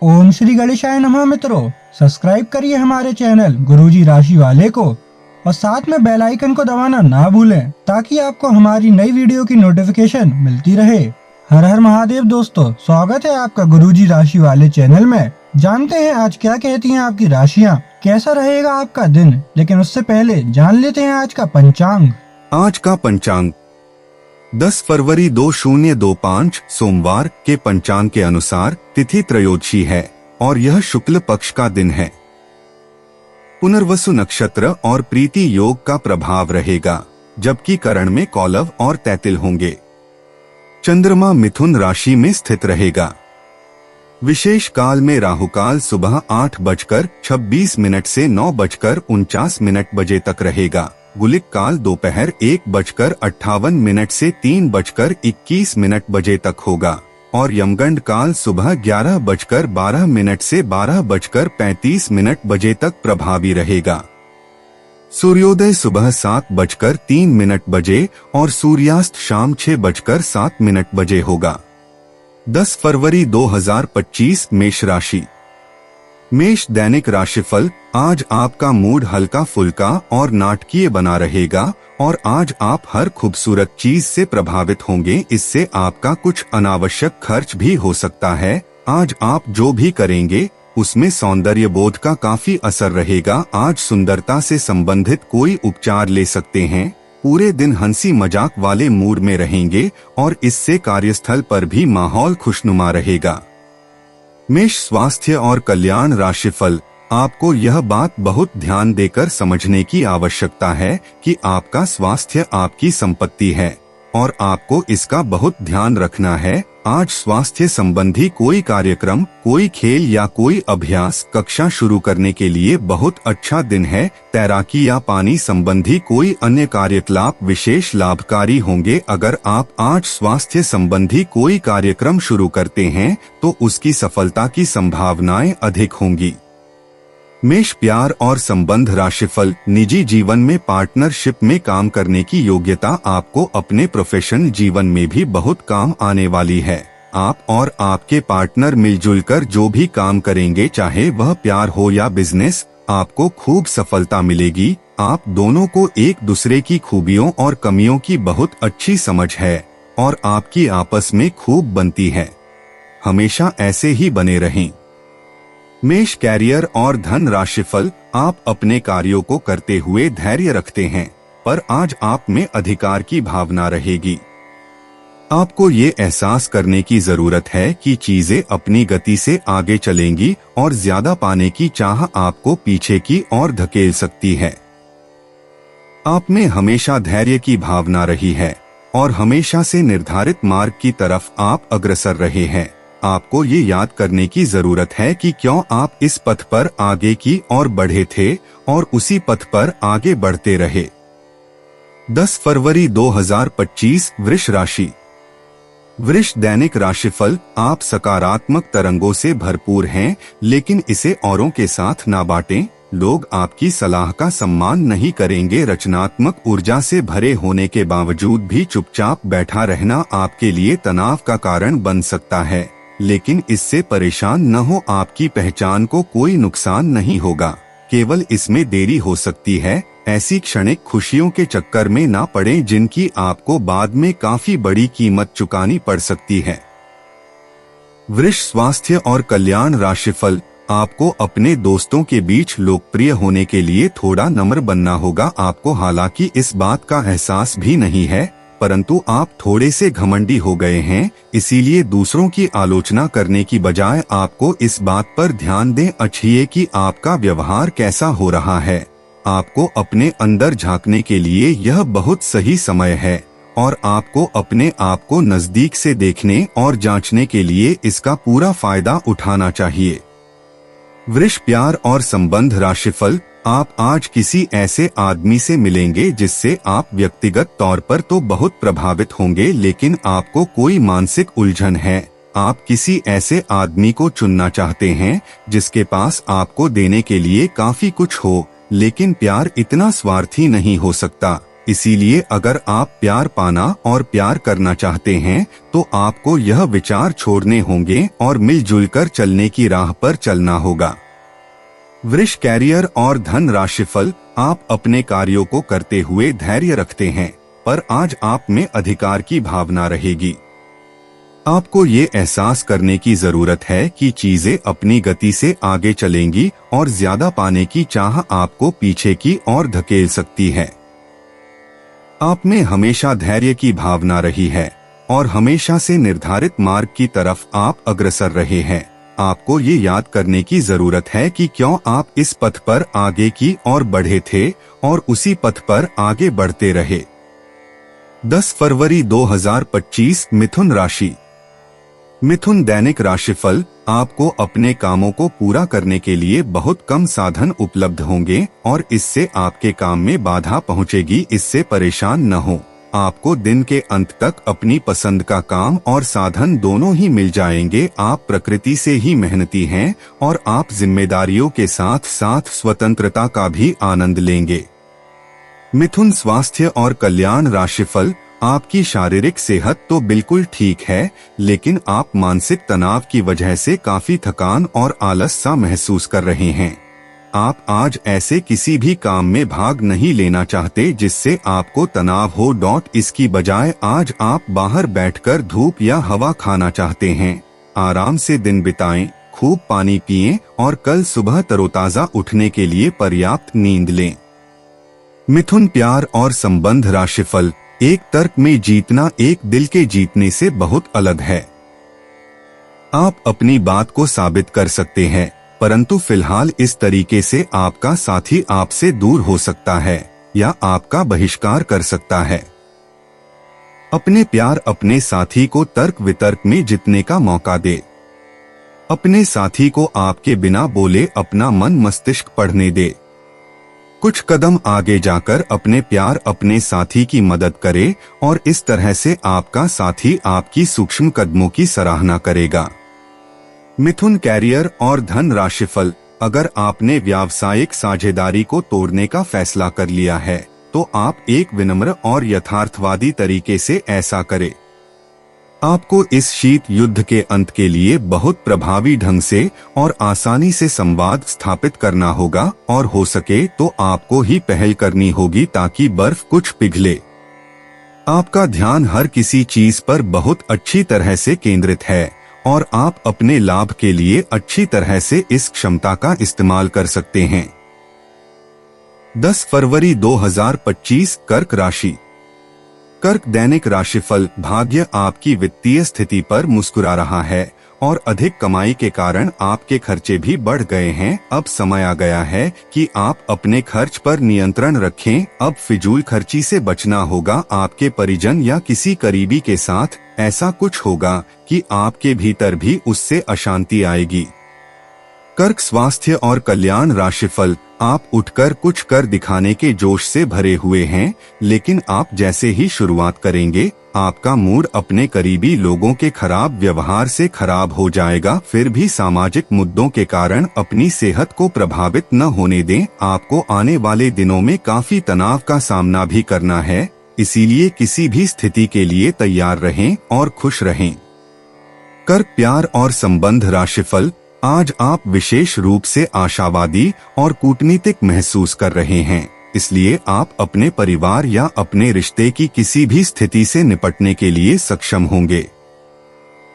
ओम श्री गणेशाय नमः। मित्रों, सब्सक्राइब करिए हमारे चैनल गुरुजी राशि वाले को और साथ में बेल आइकन को दबाना ना भूलें ताकि आपको हमारी नई वीडियो की नोटिफिकेशन मिलती रहे। हर हर महादेव दोस्तों, स्वागत है आपका गुरुजी राशि वाले चैनल में। जानते हैं आज क्या कहती हैं आपकी राशियां, कैसा रहेगा आपका दिन। लेकिन उससे पहले जान लेते हैं आज का पंचांग। आज का पंचांग 10 फरवरी 2025 सोमवार के पंचांग के अनुसार तिथि त्रयोदशी है और यह शुक्ल पक्ष का दिन है। पुनर्वसु नक्षत्र और प्रीति योग का प्रभाव रहेगा, जबकि करण में कौलव और तैतिल होंगे। चंद्रमा मिथुन राशि में स्थित रहेगा। विशेष काल में राहुकाल सुबह 8:26 से 9:49 बजे तक रहेगा। गुलिक काल दोपहर 1:58 से 3:21 बजे तक होगा और यमगंड काल सुबह 11:12 से 12:35 बजे तक प्रभावी रहेगा। सूर्योदय सुबह 7:03 बजे और सूर्यास्त शाम 6:07 बजे होगा। 10 फरवरी 2025 मेष राशि। मेष दैनिक राशिफल। आज आपका मूड हल्का फुल्का और नाटकीय बना रहेगा और आज आप हर खूबसूरत चीज से प्रभावित होंगे। इससे आपका कुछ अनावश्यक खर्च भी हो सकता है। आज आप जो भी करेंगे उसमें सौंदर्य बोध का काफी असर रहेगा। आज सुंदरता से संबंधित कोई उपचार ले सकते हैं। पूरे दिन हंसी मजाक वाले मूड में रहेंगे और इससे कार्यस्थल पर भी माहौल खुशनुमा रहेगा। मेष स्वास्थ्य और कल्याण राशिफल। आपको यह बात बहुत ध्यान देकर समझने की आवश्यकता है कि आपका स्वास्थ्य आपकी संपत्ति है और आपको इसका बहुत ध्यान रखना है। आज स्वास्थ्य संबंधी कोई कार्यक्रम, कोई खेल या कोई अभ्यास कक्षा शुरू करने के लिए बहुत अच्छा दिन है। तैराकी या पानी संबंधी कोई अन्य कार्यकलाप विशेष लाभकारी होंगे। अगर आप आज स्वास्थ्य संबंधी कोई कार्यक्रम शुरू करते हैं तो उसकी सफलता की संभावनाएं अधिक होंगी। मेष प्यार और संबंध राशिफल। निजी जीवन में पार्टनरशिप में काम करने की योग्यता आपको अपने प्रोफेशनल जीवन में भी बहुत काम आने वाली है। आप और आपके पार्टनर मिलजुल कर जो भी काम करेंगे, चाहे वह प्यार हो या बिजनेस, आपको खूब सफलता मिलेगी। आप दोनों को एक दूसरे की खूबियों और कमियों की बहुत अच्छी समझ है और आपकी आपस में खूब बनती है। हमेशा ऐसे ही बने रहें। मेष कैरियर और धन राशिफल। आप अपने कार्यों को करते हुए धैर्य रखते हैं, पर आज आप में अधिकार की भावना रहेगी। आपको ये एहसास करने की जरूरत है कि चीजें अपनी गति से आगे चलेंगी और ज्यादा पाने की चाह आपको पीछे की ओर धकेल सकती है। आप में हमेशा धैर्य की भावना रही है और हमेशा से निर्धारित मार्ग की तरफ आप अग्रसर रहे हैं। आपको ये याद करने की जरूरत है कि क्यों आप इस पथ पर आगे की ओर बढ़े थे और उसी पथ पर आगे बढ़ते रहे। 10 फरवरी 2025 वृष राशि। वृष दैनिक राशिफल। आप सकारात्मक तरंगों से भरपूर हैं, लेकिन इसे औरों के साथ ना बांटें। लोग आपकी सलाह का सम्मान नहीं करेंगे। रचनात्मक ऊर्जा से भरे होने के बावजूद भी चुपचाप बैठा रहना आपके लिए तनाव का कारण बन सकता है, लेकिन इससे परेशान न हो। आपकी पहचान को कोई नुकसान नहीं होगा, केवल इसमें देरी हो सकती है। ऐसी क्षणिक खुशियों के चक्कर में ना पड़ें जिनकी आपको बाद में काफी बड़ी कीमत चुकानी पड़ सकती है। वृष स्वास्थ्य और कल्याण राशिफल। आपको अपने दोस्तों के बीच लोकप्रिय होने के लिए थोड़ा नम्र बनना होगा। आपको हालांकि इस बात का एहसास भी नहीं है, परंतु आप थोड़े से घमंडी हो गए हैं। इसीलिए दूसरों की आलोचना करने की बजाय आपको इस बात पर ध्यान दें अच्छिए कि आपका व्यवहार कैसा हो रहा है। आपको अपने अंदर झांकने के लिए यह बहुत सही समय है और आपको अपने आप को नजदीक से देखने और जांचने के लिए इसका पूरा फायदा उठाना चाहिए। वृष प्यार और संबंध राशिफल। आप आज किसी ऐसे आदमी से मिलेंगे जिससे आप व्यक्तिगत तौर पर तो बहुत प्रभावित होंगे, लेकिन आपको कोई मानसिक उलझन है। आप किसी ऐसे आदमी को चुनना चाहते हैं जिसके पास आपको देने के लिए काफी कुछ हो, लेकिन प्यार इतना स्वार्थी नहीं हो सकता। इसीलिए अगर आप प्यार पाना और प्यार करना चाहते हैं तो आपको यह विचार छोड़ने होंगे और मिलजुल कर चलने की राह पर चलना होगा। वृष कैरियर और धन राशिफल, आप अपने कार्यों को करते हुए धैर्य रखते हैं, पर आज आप में अधिकार की भावना रहेगी। आपको ये एहसास करने की जरूरत है कि चीजें अपनी गति से आगे चलेंगी और ज्यादा पाने की चाह आपको पीछे की ओर धकेल सकती है। आप में हमेशा धैर्य की भावना रही है और हमेशा से निर्धारित मार्ग की तरफ आप अग्रसर रहे हैं। आपको ये याद करने की जरूरत है कि क्यों आप इस पथ पर आगे की ओर बढ़े थे और उसी पथ पर आगे बढ़ते रहे। 10 फरवरी 2025 मिथुन राशि। मिथुन दैनिक राशिफल, आपको अपने कामों को पूरा करने के लिए बहुत कम साधन उपलब्ध होंगे और इससे आपके काम में बाधा पहुंचेगी। इससे परेशान न हो। आपको दिन के अंत तक अपनी पसंद का काम और साधन दोनों ही मिल जाएंगे। आप प्रकृति से ही मेहनती हैं और आप जिम्मेदारियों के साथ साथ स्वतंत्रता का भी आनंद लेंगे। मिथुन स्वास्थ्य और कल्याण राशिफल, आपकी शारीरिक सेहत तो बिल्कुल ठीक है, लेकिन आप मानसिक तनाव की वजह से काफी थकान और आलस सा महसूस कर रहे हैं। आप आज ऐसे किसी भी काम में भाग नहीं लेना चाहते जिससे आपको तनाव हो। इसकी बजाय आज आप बाहर बैठकर धूप या हवा खाना चाहते हैं। आराम से दिन बिताएं, खूब पानी पिएं और कल सुबह तरोताजा उठने के लिए पर्याप्त नींद लें। मिथुन प्यार और संबंध राशिफल, एक तर्क में जीतना एक दिल के जीतने से बहुत अलग है। आप अपनी बात को साबित कर सकते हैं, परंतु फिलहाल इस तरीके से आपका साथी आपसे दूर हो सकता है या आपका बहिष्कार कर सकता है। अपने प्यार अपने साथी को तर्क वितर्क में जीतने का मौका दे। अपने साथी को आपके बिना बोले अपना मन मस्तिष्क पढ़ने दे। कुछ कदम आगे जाकर अपने प्यार अपने साथी की मदद करे और इस तरह से आपका साथी आपकी सूक्ष्म कदमों की सराहना करेगा। मिथुन कैरियर और धन राशिफल, अगर आपने व्यावसायिक साझेदारी को तोड़ने का फैसला कर लिया है तो आप एक विनम्र और यथार्थवादी तरीके से ऐसा करें। आपको इस शीत युद्ध के अंत के लिए बहुत प्रभावी ढंग से और आसानी से संवाद स्थापित करना होगा और हो सके तो आपको ही पहल करनी होगी ताकि बर्फ कुछ पिघले। आपका ध्यान हर किसी चीज पर बहुत अच्छी तरह से केंद्रित है और आप अपने लाभ के लिए अच्छी तरह से इस क्षमता का इस्तेमाल कर सकते हैं। 10 फरवरी 2025 कर्क राशि। कर्क दैनिक राशिफल, भाग्य आपकी वित्तीय स्थिति पर मुस्कुरा रहा है और अधिक कमाई के कारण आपके खर्चे भी बढ़ गए हैं। अब समय आ गया है कि आप अपने खर्च पर नियंत्रण रखें। अब फिजूल खर्ची से बचना होगा। आपके परिजन या किसी करीबी के साथ ऐसा कुछ होगा कि आपके भीतर भी उससे अशांति आएगी। कर्क स्वास्थ्य और कल्याण राशिफल, आप उठकर कुछ कर दिखाने के जोश से भरे हुए हैं, लेकिन आप जैसे ही शुरुआत करेंगे आपका मूड अपने करीबी लोगों के खराब व्यवहार से खराब हो जाएगा। फिर भी सामाजिक मुद्दों के कारण अपनी सेहत को प्रभावित न होने दें। आपको आने वाले दिनों में काफी तनाव का सामना भी करना है, इसीलिए किसी भी स्थिति के लिए तैयार रहें और खुश रहें। कर्क प्यार और संबंध राशिफल, आज आप विशेष रूप से आशावादी और कूटनीतिक महसूस कर रहे हैं, इसलिए आप अपने परिवार या अपने रिश्ते की किसी भी स्थिति से निपटने के लिए सक्षम होंगे।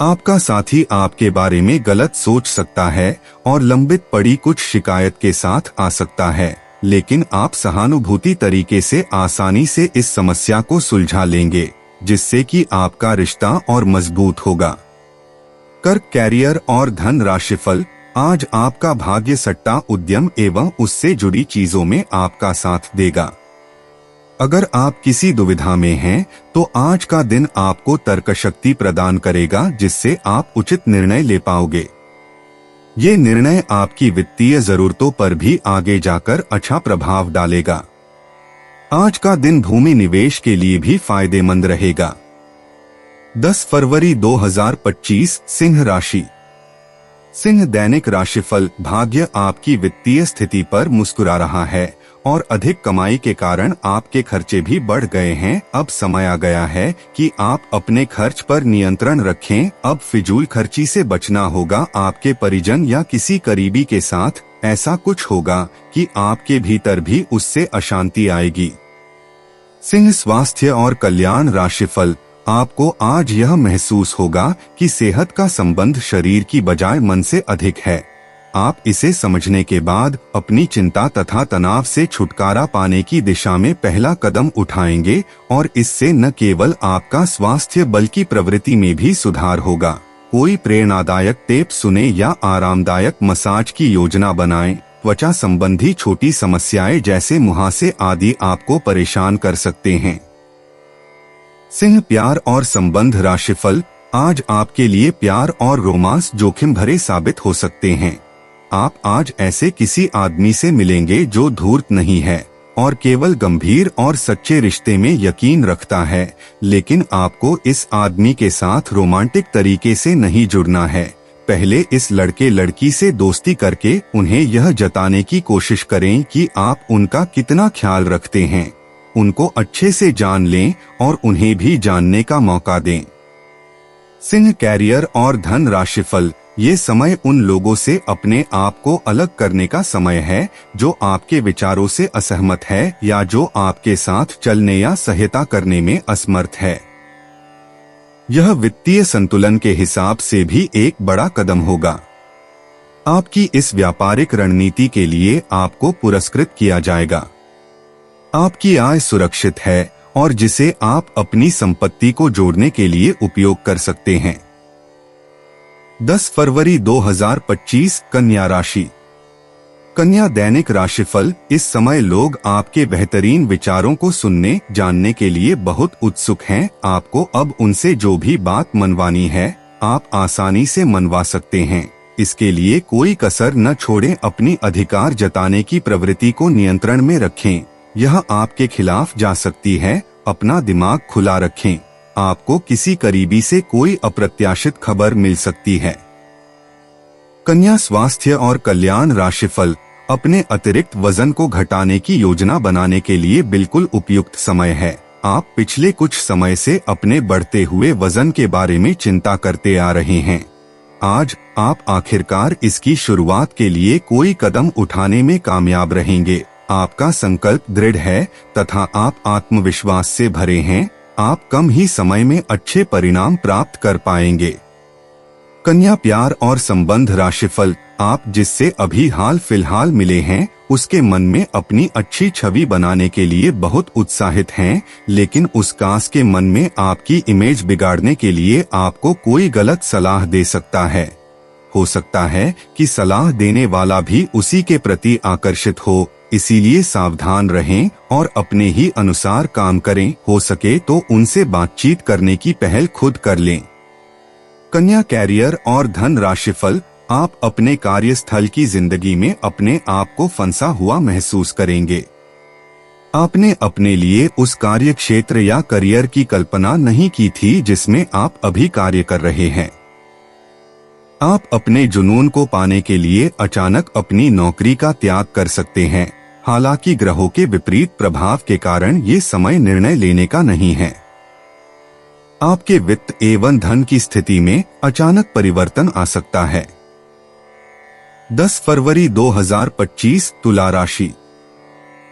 आपका साथी आपके बारे में गलत सोच सकता है और लंबित पड़ी कुछ शिकायत के साथ आ सकता है, लेकिन आप सहानुभूति तरीके से आसानी से इस समस्या को सुलझा लेंगे, जिससे कि आपका रिश्ता और मजबूत होगा। कर्क कैरियर और धन राशिफल, आज आपका भाग्य सट्टा उद्यम एवं उससे जुड़ी चीजों में आपका साथ देगा। अगर आप किसी दुविधा में हैं, तो आज का दिन आपको तर्कशक्ति प्रदान करेगा, जिससे आप उचित निर्णय ले पाओगे। ये निर्णय आपकी वित्तीय जरूरतों पर भी आगे जाकर अच्छा प्रभाव डालेगा। आज का दिन भूमि निवेश के लिए भी फायदेमंद रहेगा। 10 फरवरी 2025 सिंह राशि। सिंह दैनिक राशिफल। भाग्य आपकी वित्तीय स्थिति पर मुस्कुरा रहा है और अधिक कमाई के कारण आपके खर्चे भी बढ़ गए हैं। अब समय आ गया है कि आप अपने खर्च पर नियंत्रण रखें। अब फिजूल खर्ची से बचना होगा। आपके परिजन या किसी करीबी के साथ ऐसा कुछ होगा कि आपके भीतर भी उससे अशांति आएगी। सिंह स्वास्थ्य और कल्याण राशिफल। आपको आज यह महसूस होगा कि सेहत का संबंध शरीर की बजाय मन से अधिक है। आप इसे समझने के बाद अपनी चिंता तथा तनाव से छुटकारा पाने की दिशा में पहला कदम उठाएंगे और इससे न केवल आपका स्वास्थ्य बल्कि प्रवृत्ति में भी सुधार होगा। कोई प्रेरणादायक टेप सुने या आरामदायक मसाज की योजना बनाएं। त्वचा संबंधी छोटी समस्याएं जैसे मुहासे आदि आपको परेशान कर सकते हैं। सिंह प्यार और संबंध राशिफल। आज आपके लिए प्यार और रोमांस जोखिम भरे साबित हो सकते हैं। आप आज ऐसे किसी आदमी से मिलेंगे जो धूर्त नहीं है और केवल गंभीर और सच्चे रिश्ते में यकीन रखता है, लेकिन आपको इस आदमी के साथ रोमांटिक तरीके से नहीं जुड़ना है। पहले इस लड़के लड़की से दोस्ती करके उन्हें यह जताने की कोशिश करें कि आप उनका कितना ख्याल रखते हैं। उनको अच्छे से जान लें और उन्हें भी जानने का मौका दें। सिंह कैरियर और धन राशिफल। ये समय उन लोगों से अपने आप को अलग करने का समय है जो आपके विचारों से असहमत है या जो आपके साथ चलने या सहायता करने में असमर्थ है। यह वित्तीय संतुलन के हिसाब से भी एक बड़ा कदम होगा। आपकी इस व्यापारिक रणनीति के लिए आपको पुरस्कृत किया जाएगा। आपकी आय सुरक्षित है और जिसे आप अपनी संपत्ति को जोड़ने के लिए उपयोग कर सकते हैं। 10 फरवरी 2025 कन्या राशि। कन्या दैनिक राशिफल। इस समय लोग आपके बेहतरीन विचारों को सुनने जानने के लिए बहुत उत्सुक हैं। आपको अब उनसे जो भी बात मनवानी है आप आसानी से मनवा सकते हैं। इसके लिए कोई कसर न छोड़ें। अपनी अधिकार जताने की प्रवृत्ति को नियंत्रण में रखें। यह आपके खिलाफ जा सकती है। अपना दिमाग खुला रखें। आपको किसी करीबी से कोई अप्रत्याशित खबर मिल सकती है। कन्या स्वास्थ्य और कल्याण राशिफल। अपने अतिरिक्त वजन को घटाने की योजना बनाने के लिए बिल्कुल उपयुक्त समय है। आप पिछले कुछ समय से अपने बढ़ते हुए वजन के बारे में चिंता करते आ रहे हैं। आज आप आखिरकार इसकी शुरुआत के लिए कोई कदम उठाने में कामयाब रहेंगे। आपका संकल्प दृढ़ है तथा आप आत्मविश्वास से भरे हैं। आप कम ही समय में अच्छे परिणाम प्राप्त कर पाएंगे। कन्या प्यार और संबंध राशिफल। आप जिससे अभी हाल फिलहाल मिले हैं उसके मन में अपनी अच्छी छवि बनाने के लिए बहुत उत्साहित हैं, लेकिन उस कास के मन में आपकी इमेज बिगाड़ने के लिए आपको कोई गलत सलाह दे सकता है। हो सकता है कि सलाह देने वाला भी उसी के प्रति आकर्षित हो, इसीलिए सावधान रहें और अपने ही अनुसार काम करें। हो सके तो उनसे बातचीत करने की पहल खुद कर लें। कन्या कैरियर और धन राशिफल। आप अपने कार्यस्थल की जिंदगी में अपने आप को फंसा हुआ महसूस करेंगे। आपने अपने लिए उस कार्य क्षेत्र या करियर की कल्पना नहीं की थी जिसमें आप अभी कार्य कर रहे हैं। आप अपने जुनून को पाने के लिए अचानक अपनी नौकरी का त्याग कर सकते हैं। हालांकि ग्रहों के विपरीत प्रभाव के कारण ये समय निर्णय लेने का नहीं है। आपके वित्त एवं धन की स्थिति में अचानक परिवर्तन आ सकता है। 10 फरवरी 2025 तुला राशि।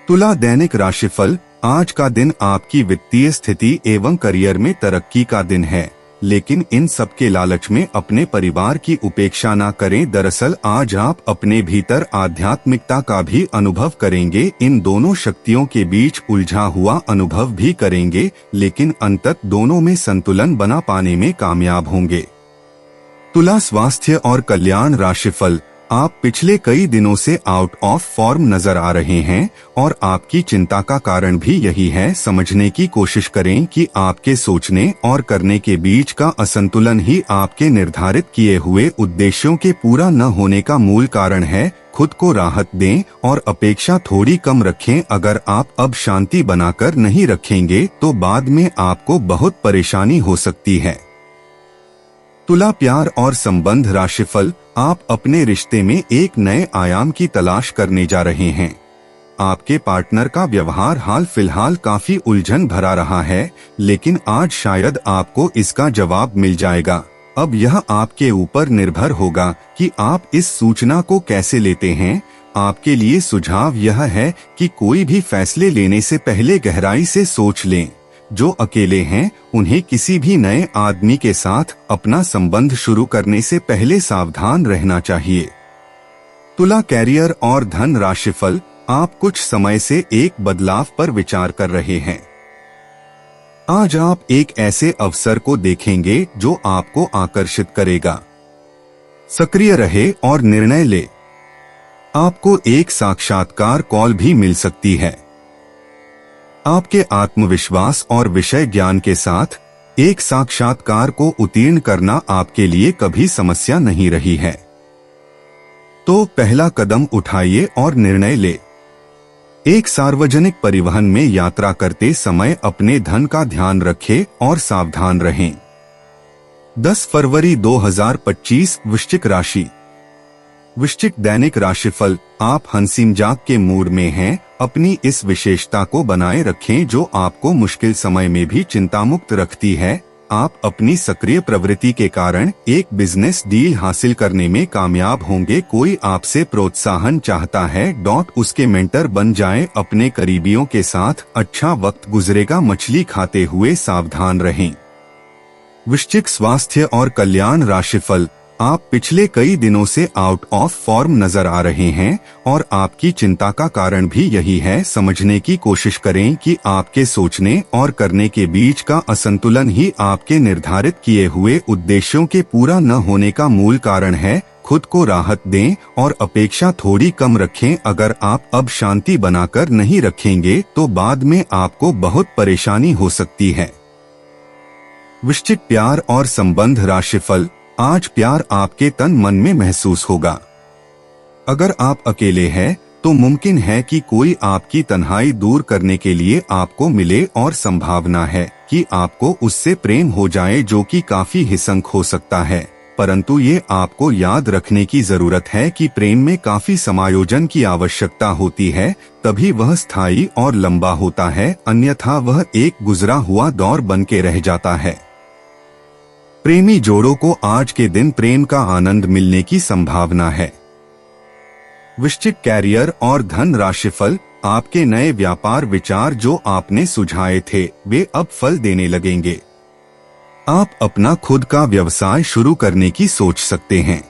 तुला दैनिक राशिफल। आज का दिन आपकी वित्तीय स्थिति एवं करियर में तरक्की का दिन है, लेकिन इन सब के लालच में अपने परिवार की उपेक्षा ना करें। दरअसल आज आप अपने भीतर आध्यात्मिकता का भी अनुभव करेंगे। इन दोनों शक्तियों के बीच उलझा हुआ अनुभव भी करेंगे, लेकिन अंतत दोनों में संतुलन बना पाने में कामयाब होंगे। तुला स्वास्थ्य और कल्याण राशिफल। आप पिछले कई दिनों से आउट ऑफ फॉर्म नजर आ रहे हैं और आपकी चिंता का कारण भी यही है। समझने की कोशिश करें कि आपके सोचने और करने के बीच का असंतुलन ही आपके निर्धारित किए हुए उद्देश्यों के पूरा न होने का मूल कारण है। खुद को राहत दें और अपेक्षा थोड़ी कम रखें। अगर आप अब शांति बनाकर नहीं रखेंगे तो बाद में आपको बहुत परेशानी हो सकती है। तुला प्यार और संबंध राशिफल, आप अपने रिश्ते में एक नए आयाम की तलाश करने जा रहे हैं। आपके पार्टनर का व्यवहार हाल फिलहाल काफी उलझन भरा रहा है, लेकिन आज शायद आपको इसका जवाब मिल जाएगा। अब यह आपके ऊपर निर्भर होगा कि आप इस सूचना को कैसे लेते हैं। आपके लिए सुझाव यह है कि कोई भी फैसले लेने से पहले गहराई से सोच लें। जो अकेले हैं उन्हें किसी भी नए आदमी के साथ अपना संबंध शुरू करने से पहले सावधान रहना चाहिए। तुला कैरियर और धन राशिफल, आप कुछ समय से एक बदलाव पर विचार कर रहे हैं। आज आप एक ऐसे अवसर को देखेंगे जो आपको आकर्षित करेगा। सक्रिय रहे और निर्णय ले। आपको एक साक्षात्कार कॉल भी मिल सकती है। आपके आत्मविश्वास और विषय ज्ञान के साथ एक साक्षात्कार को उत्तीर्ण करना आपके लिए कभी समस्या नहीं रही है। तो पहला कदम उठाइए और निर्णय ले। एक सार्वजनिक परिवहन में यात्रा करते समय अपने धन का ध्यान रखें और सावधान रहें। 10 फरवरी 2025 वृश्चिक राशि। वृश्चिक दैनिक राशिफल, आप हंसी मजाक के मूड में हैं। अपनी इस विशेषता को बनाए रखें जो आपको मुश्किल समय में भी चिंतामुक्त रखती है। आप अपनी सक्रिय प्रवृत्ति के कारण एक बिजनेस डील हासिल करने में कामयाब होंगे। कोई आपसे प्रोत्साहन चाहता है, उसके मेंटर बन जाएं। अपने करीबियों के साथ अच्छा वक्त गुजरेगा। मछली खाते हुए सावधान रहें। वृश्चिक स्वास्थ्य और कल्याण राशिफल, आप पिछले कई दिनों से आउट ऑफ फॉर्म नजर आ रहे हैं और आपकी चिंता का कारण भी यही है। समझने की कोशिश करें कि आपके सोचने और करने के बीच का असंतुलन ही आपके निर्धारित किए हुए उद्देश्यों के पूरा न होने का मूल कारण है। खुद को राहत दें और अपेक्षा थोड़ी कम रखें। अगर आप अब शांति बनाकर नहीं रखेंगे तो बाद में आपको बहुत परेशानी हो सकती है। वृश्चिक प्यार और संबंध राशिफल, आज प्यार आपके तन मन में महसूस होगा। अगर आप अकेले हैं तो मुमकिन है कि कोई आपकी तन्हाई दूर करने के लिए आपको मिले और संभावना है कि आपको उससे प्रेम हो जाए, जो कि काफी हिंसक हो सकता है। परंतु ये आपको याद रखने की जरूरत है कि प्रेम में काफी समायोजन की आवश्यकता होती है, तभी वह स्थायी और लंबा होता है, अन्यथा वह एक गुजरा हुआ दौर बन के रह जाता है। प्रेमी जोड़ों को आज के दिन प्रेम का आनंद मिलने की संभावना है। वृश्चिक कैरियर और धन राशिफल, आपके नए व्यापार विचार जो आपने सुझाए थे वे अब फल देने लगेंगे। आप अपना खुद का व्यवसाय शुरू करने की सोच सकते हैं।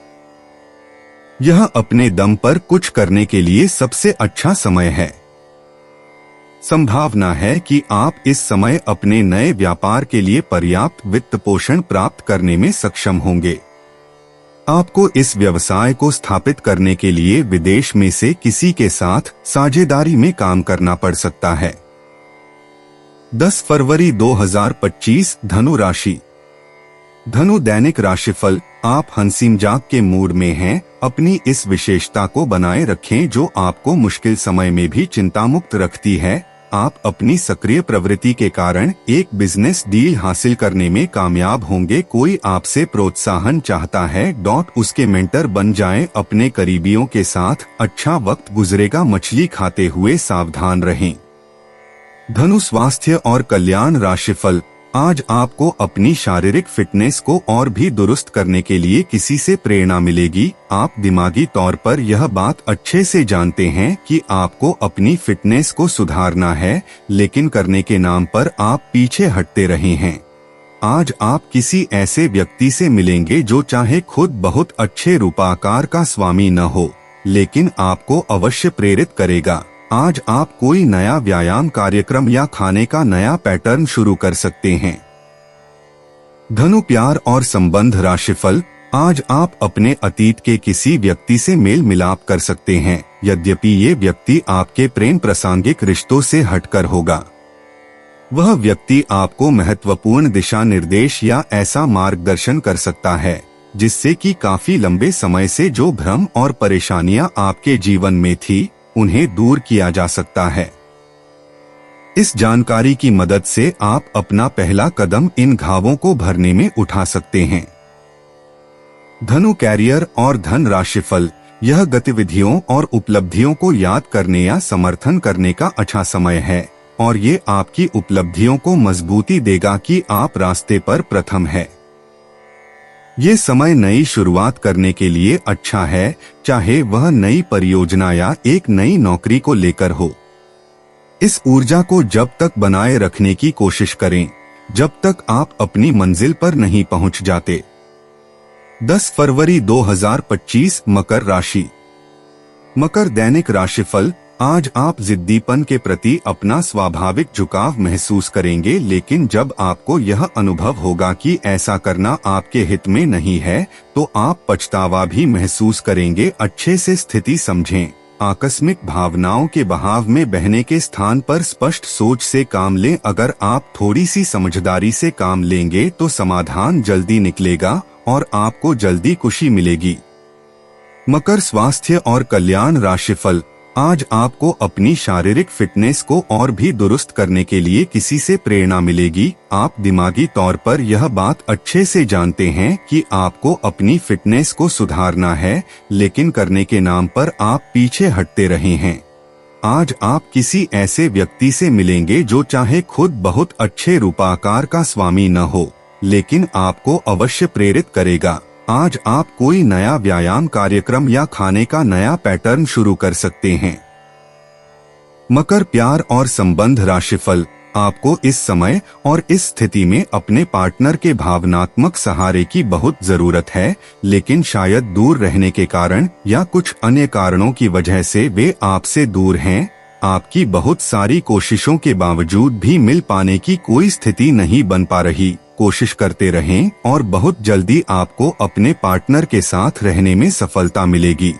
यह अपने दम पर कुछ करने के लिए सबसे अच्छा समय है। संभावना है कि आप इस समय अपने नए व्यापार के लिए पर्याप्त वित्त पोषण प्राप्त करने में सक्षम होंगे। आपको इस व्यवसाय को स्थापित करने के लिए विदेश में से किसी के साथ साझेदारी में काम करना पड़ सकता है। 10 फरवरी 2025 धनु राशि। धनु दैनिक राशिफल, आप हंसी मजाक के मूड में हैं। अपनी इस विशेषता को बनाए रखें जो आपको मुश्किल समय में भी चिंतामुक्त रखती है। आप अपनी सक्रिय प्रवृत्ति के कारण एक बिजनेस डील हासिल करने में कामयाब होंगे। कोई आपसे प्रोत्साहन चाहता है, उसके मेंटर बन जाएं। अपने करीबियों के साथ अच्छा वक्त गुजरेगा। मछली खाते हुए सावधान रहें। धनु स्वास्थ्य और कल्याण राशिफल, आज आपको अपनी शारीरिक फिटनेस को और भी दुरुस्त करने के लिए किसी से प्रेरणा मिलेगी। आप दिमागी तौर पर यह बात अच्छे से जानते हैं कि आपको अपनी फिटनेस को सुधारना है, लेकिन करने के नाम पर आप पीछे हटते रहे हैं। आज आप किसी ऐसे व्यक्ति से मिलेंगे जो चाहे खुद बहुत अच्छे रूपाकार का स्वामी न हो, लेकिन आपको अवश्य प्रेरित करेगा। आज आप कोई नया व्यायाम कार्यक्रम या खाने का नया पैटर्न शुरू कर सकते हैं। धनु प्यार और संबंध राशिफल, आज आप अपने अतीत के किसी व्यक्ति से मेल मिलाप कर सकते हैं, यद्यपि ये व्यक्ति आपके प्रेम प्रासंगिक रिश्तों से हटकर होगा। वह व्यक्ति आपको महत्वपूर्ण दिशा निर्देश या ऐसा मार्गदर्शन कर सकता है जिससे कि काफी लंबे समय से जो भ्रम और परेशानियां आपके जीवन में थी उन्हें दूर किया जा सकता है। इस जानकारी की मदद से आप अपना पहला कदम इन घावों को भरने में उठा सकते हैं। धनु कैरियर और धन राशिफल, यह गतिविधियों और उपलब्धियों को याद करने या समर्थन करने का अच्छा समय है और ये आपकी उपलब्धियों को मजबूती देगा कि आप रास्ते पर प्रथम है। ये समय नई शुरुआत करने के लिए अच्छा है, चाहे वह नई परियोजना या एक नई नौकरी को लेकर हो। इस ऊर्जा को जब तक बनाए रखने की कोशिश करें जब तक आप अपनी मंजिल पर नहीं पहुंच जाते। 10 फरवरी 2025 मकर राशि। मकर दैनिक राशिफल, आज आप जिद्दीपन के प्रति अपना स्वाभाविक झुकाव महसूस करेंगे, लेकिन जब आपको यह अनुभव होगा कि ऐसा करना आपके हित में नहीं है तो आप पछतावा भी महसूस करेंगे। अच्छे से स्थिति समझें। आकस्मिक भावनाओं के बहाव में बहने के स्थान पर स्पष्ट सोच से काम लें। अगर आप थोड़ी सी समझदारी से काम लेंगे तो समाधान जल्दी निकलेगा और आपको जल्दी खुशी मिलेगी। मकर स्वास्थ्य और कल्याण राशिफल, आज आपको अपनी शारीरिक फिटनेस को और भी दुरुस्त करने के लिए किसी से प्रेरणा मिलेगी। आप दिमागी तौर पर यह बात अच्छे से जानते हैं कि आपको अपनी फिटनेस को सुधारना है, लेकिन करने के नाम पर आप पीछे हटते रहे हैं। आज आप किसी ऐसे व्यक्ति से मिलेंगे जो चाहे खुद बहुत अच्छे रूपाकार का स्वामी न हो, लेकिन आपको अवश्य प्रेरित करेगा। आज आप कोई नया व्यायाम कार्यक्रम या खाने का नया पैटर्न शुरू कर सकते हैं। मकर प्यार और संबंध राशिफल, आपको इस समय और इस स्थिति में अपने पार्टनर के भावनात्मक सहारे की बहुत जरूरत है, लेकिन शायद दूर रहने के कारण या कुछ अन्य कारणों की वजह से वे आपसे दूर हैं। आपकी बहुत सारी कोशिशों के बावजूद भी मिल पाने की कोई स्थिति नहीं बन पा रही। कोशिश करते रहें और बहुत जल्दी आपको अपने पार्टनर के साथ रहने में सफलता मिलेगी।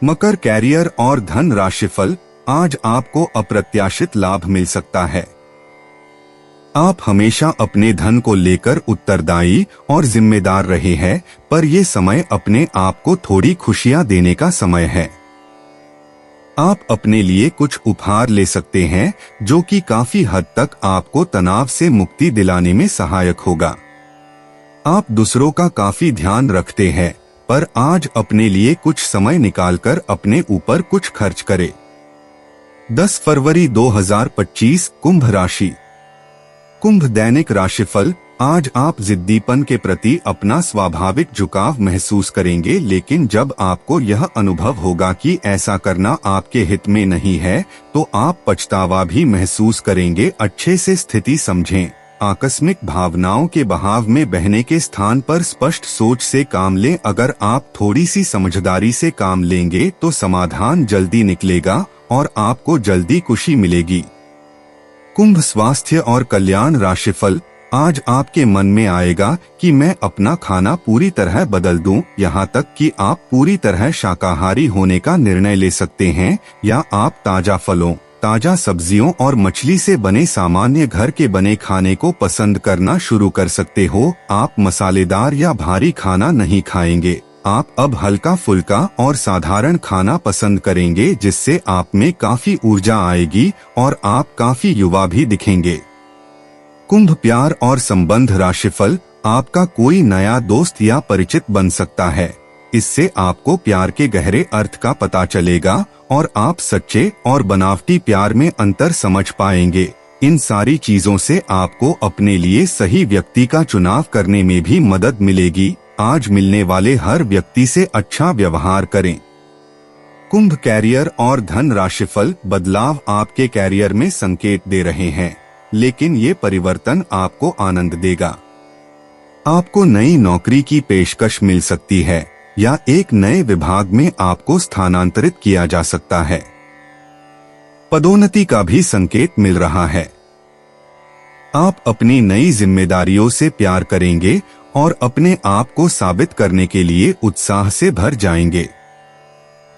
मकर कैरियर और धन राशिफल, आज आपको अप्रत्याशित लाभ मिल सकता है। आप हमेशा अपने धन को लेकर उत्तरदायी और जिम्मेदार रहे हैं, पर यह समय अपने आप को थोड़ी खुशियां देने का समय है। आप अपने लिए कुछ उपहार ले सकते हैं जो कि काफी हद तक आपको तनाव से मुक्ति दिलाने में सहायक होगा। आप दूसरों का काफी ध्यान रखते हैं, पर आज अपने लिए कुछ समय निकालकर अपने ऊपर कुछ खर्च करें। 10 फरवरी 2025 कुंभ राशि। कुंभ दैनिक राशिफल, आज आप जिद्दीपन के प्रति अपना स्वाभाविक झुकाव महसूस करेंगे, लेकिन जब आपको यह अनुभव होगा कि ऐसा करना आपके हित में नहीं है तो आप पछतावा भी महसूस करेंगे। अच्छे से स्थिति समझें। आकस्मिक भावनाओं के बहाव में बहने के स्थान पर स्पष्ट सोच से काम लें। अगर आप थोड़ी सी समझदारी से काम लेंगे तो समाधान जल्दी निकलेगा और आपको जल्दी खुशी मिलेगी। कुंभ स्वास्थ्य और कल्याण राशिफल, आज आपके मन में आएगा कि मैं अपना खाना पूरी तरह बदल दूं, यहाँ तक कि आप पूरी तरह शाकाहारी होने का निर्णय ले सकते हैं, या आप ताजा फलों, ताजा सब्जियों और मछली से बने सामान्य घर के बने खाने को पसंद करना शुरू कर सकते हो। आप मसालेदार या भारी खाना नहीं खाएंगे। आप अब हल्का फुल्का और साधारण खाना पसंद करेंगे, जिससे आप में काफी ऊर्जा आएगी और आप काफी युवा भी दिखेंगे। कुंभ प्यार और संबंध राशिफल, आपका कोई नया दोस्त या परिचित बन सकता है। इससे आपको प्यार के गहरे अर्थ का पता चलेगा और आप सच्चे और बनावटी प्यार में अंतर समझ पाएंगे। इन सारी चीजों से आपको अपने लिए सही व्यक्ति का चुनाव करने में भी मदद मिलेगी। आज मिलने वाले हर व्यक्ति से अच्छा व्यवहार करें। कुंभ कैरियर और धन राशिफल, बदलाव आपके कैरियर में संकेत दे रहे हैं, लेकिन ये परिवर्तन आपको आनंद देगा। आपको नई नौकरी की पेशकश मिल सकती है या एक नए विभाग में आपको स्थानांतरित किया जा सकता है। पदोन्नति का भी संकेत मिल रहा है। आप अपनी नई जिम्मेदारियों से प्यार करेंगे और अपने आप को साबित करने के लिए उत्साह से भर जाएंगे।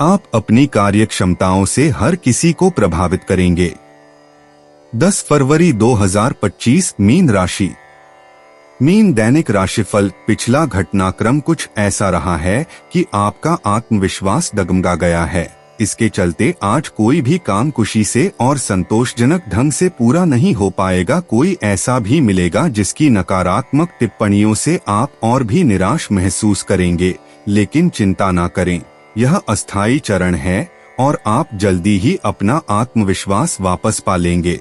आप अपनी कार्यक्षमताओं से हर किसी को प्रभावित करेंगे। 10 फरवरी 2025 मीन राशि। मीन दैनिक राशिफल, पिछला घटनाक्रम कुछ ऐसा रहा है कि आपका आत्मविश्वास डगमगा गया है। इसके चलते आज कोई भी काम खुशी से और संतोषजनक ढंग से पूरा नहीं हो पाएगा। कोई ऐसा भी मिलेगा जिसकी नकारात्मक टिप्पणियों से आप और भी निराश महसूस करेंगे, लेकिन चिंता ना करें, यह अस्थायी चरण है और आप जल्दी ही अपना आत्मविश्वास वापस पा लेंगे।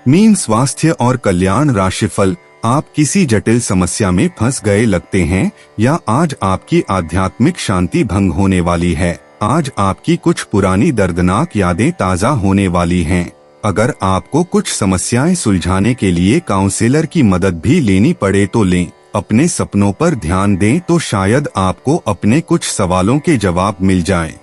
मीन स्वास्थ्य और कल्याण राशिफल। आप किसी जटिल समस्या में फंस गए लगते हैं या आज आपकी आध्यात्मिक शांति भंग होने वाली है। आज आपकी कुछ पुरानी दर्दनाक यादें ताजा होने वाली हैं। अगर आपको कुछ समस्याएं सुलझाने के लिए काउंसलर की मदद भी लेनी पड़े तो लें। अपने सपनों पर ध्यान दें तो शायद आपको अपने कुछ सवालों के जवाब मिल जाएं।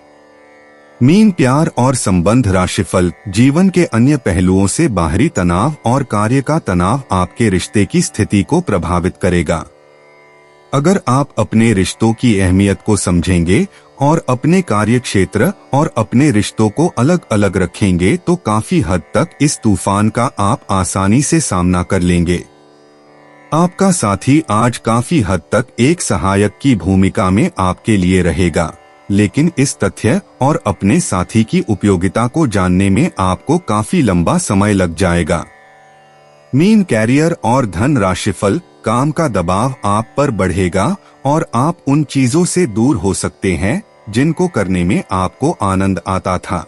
मीन प्यार और संबंध राशिफल। जीवन के अन्य पहलुओं से बाहरी तनाव और कार्य का तनाव आपके रिश्ते की स्थिति को प्रभावित करेगा। अगर आप अपने रिश्तों की अहमियत को समझेंगे और अपने कार्य क्षेत्र और अपने रिश्तों को अलग अलग रखेंगे तो काफी हद तक इस तूफान का आप आसानी से सामना कर लेंगे। आपका साथी आज काफी हद तक एक सहायक की भूमिका में आपके लिए रहेगा, लेकिन इस तथ्य और अपने साथी की उपयोगिता को जानने में आपको काफी लंबा समय लग जाएगा। मीन कैरियर और धन राशिफल। काम का दबाव आप पर बढ़ेगा और आप उन चीजों से दूर हो सकते हैं जिनको करने में आपको आनंद आता था।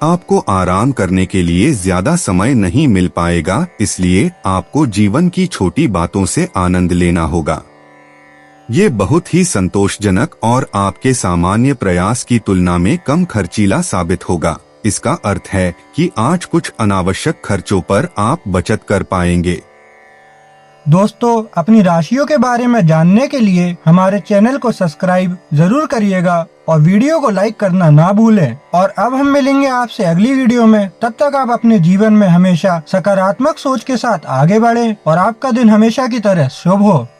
आपको आराम करने के लिए ज्यादा समय नहीं मिल पाएगा, इसलिए आपको जीवन की छोटी बातों से आनंद लेना होगा। ये बहुत ही संतोषजनक और आपके सामान्य प्रयास की तुलना में कम खर्चीला साबित होगा। इसका अर्थ है कि आज कुछ अनावश्यक खर्चों पर आप बचत कर पाएंगे। दोस्तों, अपनी राशियों के बारे में जानने के लिए हमारे चैनल को सब्सक्राइब जरूर करिएगा और वीडियो को लाइक करना ना भूलें। और अब हम मिलेंगे आपसे अगली वीडियो में। तब तक आप अपने जीवन में हमेशा सकारात्मक सोच के साथ आगे बढ़ें और आपका दिन हमेशा की तरह शुभ हो।